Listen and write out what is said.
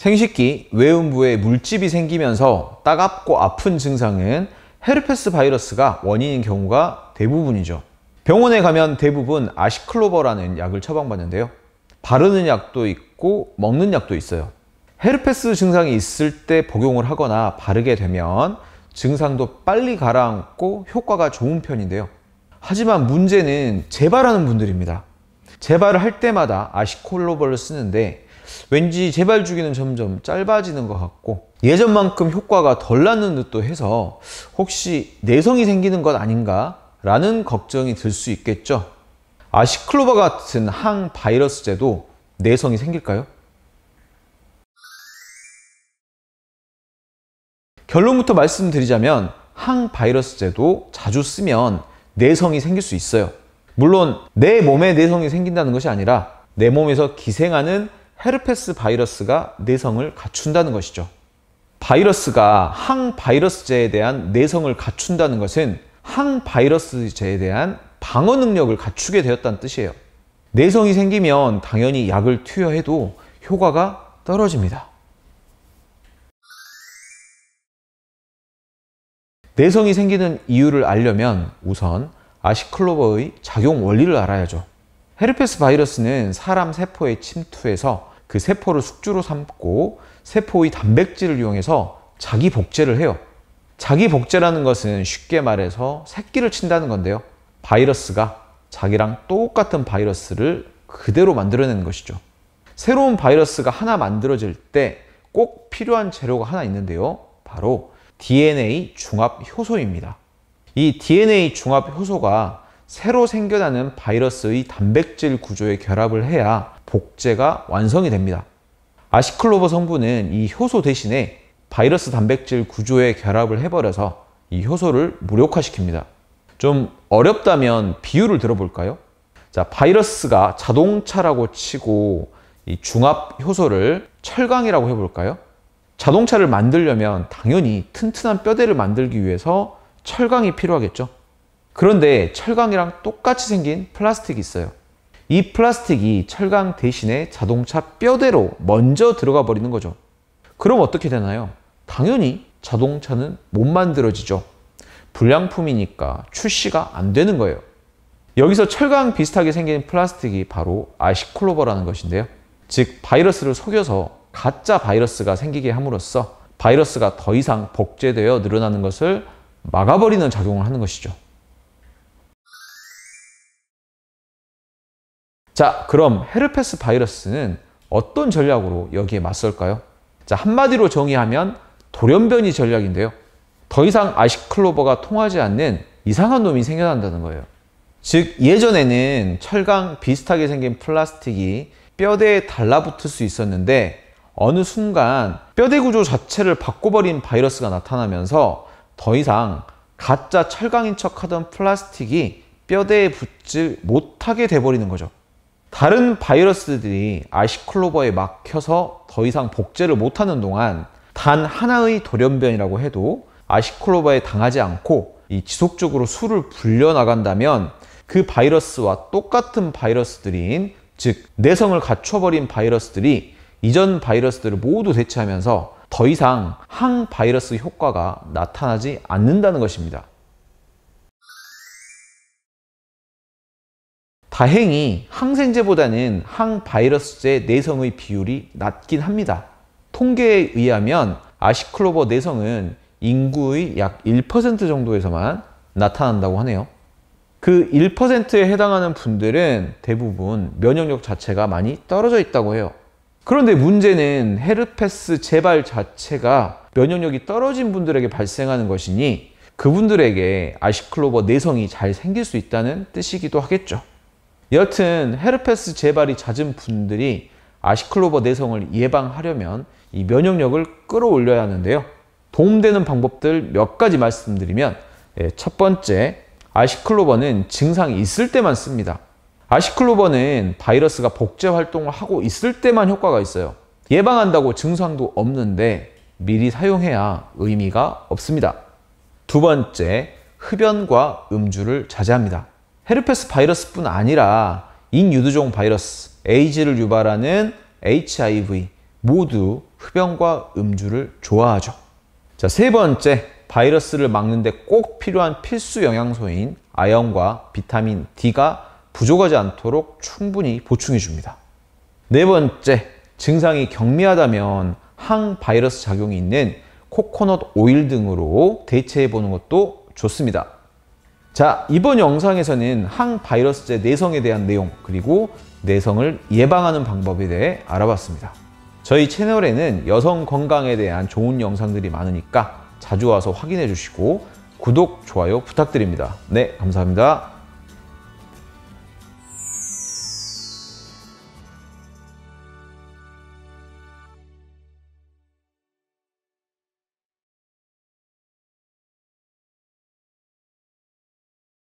생식기 외음부에 물집이 생기면서 따갑고 아픈 증상은 헤르페스 바이러스가 원인인 경우가 대부분이죠. 병원에 가면 대부분 아시클로버라는 약을 처방받는데요. 바르는 약도 있고 먹는 약도 있어요. 헤르페스 증상이 있을 때 복용을 하거나 바르게 되면 증상도 빨리 가라앉고 효과가 좋은 편인데요. 하지만 문제는 재발하는 분들입니다. 재발을 할 때마다 아시클로버를 쓰는데 왠지 재발 주기는 점점 짧아지는 것 같고 예전만큼 효과가 덜 나는 듯도 해서 혹시 내성이 생기는 것 아닌가 라는 걱정이 들 수 있겠죠. 아시클로버 같은 항바이러스제도 내성이 생길까요? 결론부터 말씀드리자면 항바이러스제도 자주 쓰면 내성이 생길 수 있어요. 물론 내 몸에 내성이 생긴다는 것이 아니라 내 몸에서 기생하는 헤르페스 바이러스가 내성을 갖춘다는 것이죠. 바이러스가 항바이러스제에 대한 내성을 갖춘다는 것은 항바이러스제에 대한 방어 능력을 갖추게 되었다는 뜻이에요. 내성이 생기면 당연히 약을 투여해도 효과가 떨어집니다. 내성이 생기는 이유를 알려면 우선 아시클로버의 작용 원리를 알아야죠. 헤르페스 바이러스는 사람 세포에 침투해서 그 세포를 숙주로 삼고 세포의 단백질을 이용해서 자기 복제를 해요. 자기 복제라는 것은 쉽게 말해서 새끼를 친다는 건데요. 바이러스가 자기랑 똑같은 바이러스를 그대로 만들어내는 것이죠. 새로운 바이러스가 하나 만들어질 때 꼭 필요한 재료가 하나 있는데요. 바로 DNA 중합 효소입니다. 이 DNA 중합 효소가 새로 생겨나는 바이러스의 단백질 구조에 결합을 해야 복제가 완성이 됩니다. 아시클로버 성분은 이 효소 대신에 바이러스 단백질 구조에 결합을 해버려서 이 효소를 무력화시킵니다. 좀 어렵다면 비유를 들어볼까요? 자, 바이러스가 자동차라고 치고 이 중합 효소를 철강이라고 해볼까요? 자동차를 만들려면 당연히 튼튼한 뼈대를 만들기 위해서 철강이 필요하겠죠. 그런데 철강이랑 똑같이 생긴 플라스틱이 있어요. 이 플라스틱이 철강 대신에 자동차 뼈대로 먼저 들어가 버리는 거죠. 그럼 어떻게 되나요? 당연히 자동차는 못 만들어지죠. 불량품이니까 출시가 안 되는 거예요. 여기서 철강 비슷하게 생긴 플라스틱이 바로 아시클로버라는 것인데요. 즉 바이러스를 속여서 가짜 바이러스가 생기게 함으로써 바이러스가 더 이상 복제되어 늘어나는 것을 막아버리는 작용을 하는 것이죠. 자, 그럼 헤르페스 바이러스는 어떤 전략으로 여기에 맞설까요? 자, 한마디로 정의하면 돌연변이 전략인데요. 더 이상 아시클로버가 통하지 않는 이상한 놈이 생겨난다는 거예요. 즉 예전에는 철강 비슷하게 생긴 플라스틱이 뼈대에 달라붙을 수 있었는데 어느 순간 뼈대 구조 자체를 바꿔버린 바이러스가 나타나면서 더 이상 가짜 철강인 척하던 플라스틱이 뼈대에 붙지 못하게 돼버리는 거죠. 다른 바이러스들이 아시클로버에 막혀서 더 이상 복제를 못하는 동안 단 하나의 돌연변이라고 해도 아시클로버에 당하지 않고 이 지속적으로 수를 불려나간다면 그 바이러스와 똑같은 바이러스들인 즉 내성을 갖춰버린 바이러스들이 이전 바이러스들을 모두 대체하면서 더 이상 항바이러스 효과가 나타나지 않는다는 것입니다. 다행히 항생제보다는 항바이러스제 내성의 비율이 낮긴 합니다. 통계에 의하면 아시클로버 내성은 인구의 약 1% 정도에서만 나타난다고 하네요. 그 1%에 해당하는 분들은 대부분 면역력 자체가 많이 떨어져 있다고 해요. 그런데 문제는 헤르페스 재발 자체가 면역력이 떨어진 분들에게 발생하는 것이니 그분들에게 아시클로버 내성이 잘 생길 수 있다는 뜻이기도 하겠죠. 여튼 헤르페스 재발이 잦은 분들이 아시클로버 내성을 예방하려면 이 면역력을 끌어올려야 하는데요. 도움되는 방법들 몇 가지 말씀드리면 첫 번째, 아시클로버는 증상이 있을 때만 씁니다. 아시클로버는 바이러스가 복제 활동을 하고 있을 때만 효과가 있어요. 예방한다고 증상도 없는데 미리 사용해야 의미가 없습니다. 두 번째, 흡연과 음주를 자제합니다. 헤르페스 바이러스뿐 아니라 인유두종 바이러스, 에이즈를 유발하는 HIV, 모두 흡연과 음주를 좋아하죠. 자, 세 번째, 바이러스를 막는데 꼭 필요한 필수 영양소인 아연과 비타민 D가 부족하지 않도록 충분히 보충해 줍니다. 네 번째, 증상이 경미하다면 항바이러스 작용이 있는 코코넛 오일 등으로 대체해 보는 것도 좋습니다. 자, 이번 영상에서는 항바이러스제 내성에 대한 내용, 그리고 내성을 예방하는 방법에 대해 알아봤습니다. 저희 채널에는 여성 건강에 대한 좋은 영상들이 많으니까 자주 와서 확인해 주시고 구독, 좋아요 부탁드립니다. 네, 감사합니다.